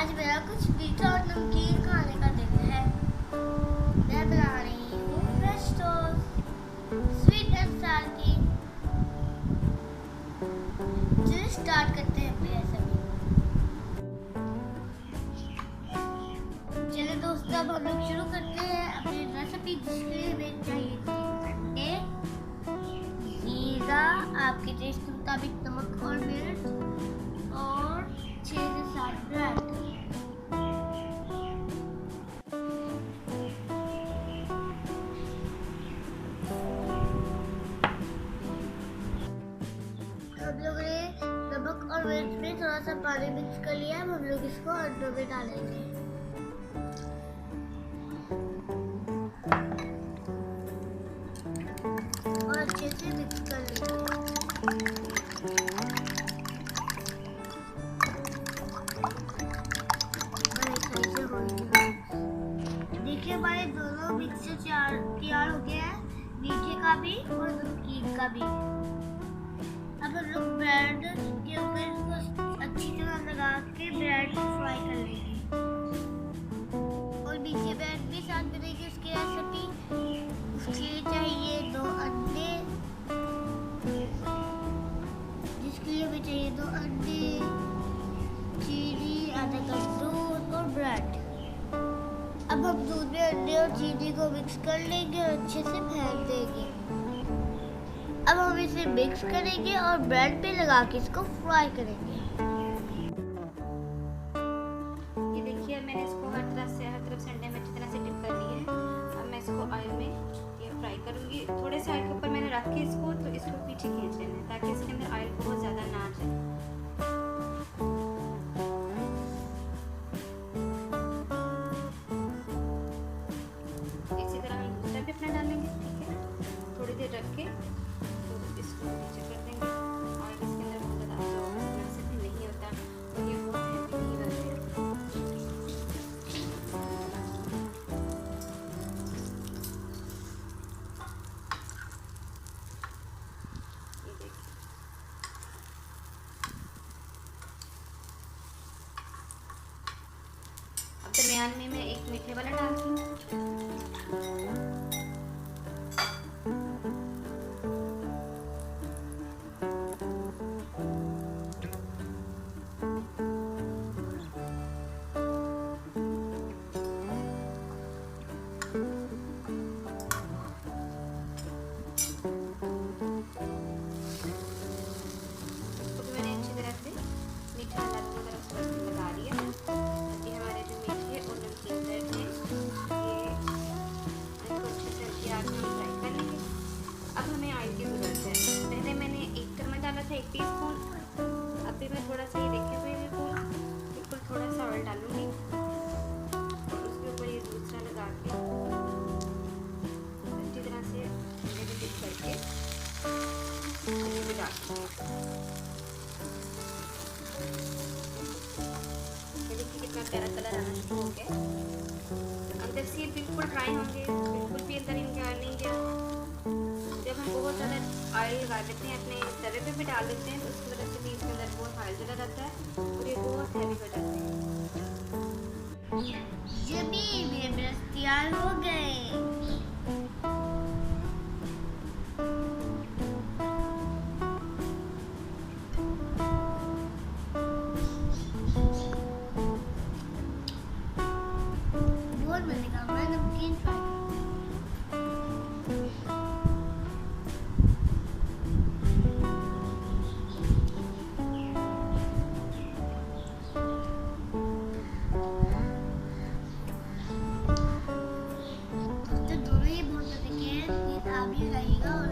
आज मेरा कुछ मीठा और नमकीन खाने का दिन है। मैं बना रही हूँ fresh toast, sweet and salty. चलिए स्टार्ट करते हैं अपनी रेसिपी। चलिए दोस्तों, अब हम लोग शुरू करते हैं अपनी रेसिपी, जिसके लिए हमें चाहिए 3 अंडे, जीरा, आपके टेस्ट के मुताबिक नमक और मिर्च, और 6 से 7 ब्रेड। हम लोगों ने नमक और मिर्च में थोड़ा सा पानी मिक्स कर लिया। अब हम लोग इसको अंडों में डालेंगे और अच्छे से मिक्स कर लेंगे। देखिए हमारे दोनों मिक्सचर तैयार हो गया है, मीठे का भी और नमकीन का भी। अब हम लोग ब्रेड के ऊपर इसको अच्छी तरह लगा के ब्रेड को फ्राई कर लेंगे और मीठे ब्रेड भी साथ बनेगी उसकी रेसिपी। उसके लिए चाहिए 2 अंडे, जिसके लिए हमें चाहिए 2 अंडे, चीनी, आधा कप दूध और ब्रेड। अब हम दूध में अंडे और चीनी को मिक्स कर लेंगे और अच्छे से फेंट देंगे। अब हम इसे मिक्स करेंगे और ब्रेड पे लगा के इसको फ्राई करेंगे। ये देखिए मैंने इसको हर तरफ से अंडे में अच्छी तरह से डिप कर ली है। अब मैं इसको ऑयल में ये फ्राई करूँगी। थोड़े से ऑयल के ऊपर मैंने रख के इसको पीछे खींच लेना है, ताकि इसके अंदर ऑयल बहुत ज़्यादा ना आ जाए। इसी तरह हम दूसरा भी अपना डालेंगे, ठीक है ना। थोड़ी देर रख के तो इसको नीचे कर देंगे और इसके अंदर बहुत ज़्यादा वैसे भी नहीं होता और ये बहुत हेल्दी नहीं बनते। ये देखिए अब दरमियान में मैं एक मीठे वाला डालती हूँ। पहले मैंने 1 चम्मच डाला था, 1 टीस्पून। अभी मैं थोड़ा सा ये देखे हुए बिल्कुल थोड़ा सा ऑयल डालूंगी और उसके ऊपर ये दूसरा लगा के अच्छी तरह से डिप करके डालूंगी। ये देखिए कितना प्यारा कलर आना शुरू हो गया। अंदर से ये बिल्कुल ड्राई होंगे, बिल्कुल भी अंदर इनके ऑयल नहीं गया। जब हम बहुत ज़्यादा ऑयल लगा देते हैं, अपने तवे पे भी डाल देते हैं, तो उसकी वजह से भी इसके अंदर बहुत ऑयल चला जाता है और ये बहुत हैवी हो जाते हैं। यम्मी, मेरे ब्रेड तैयार हो गए। बहुत मजे का मैं नमकीन फ्राई। आप भी लगाइएगा और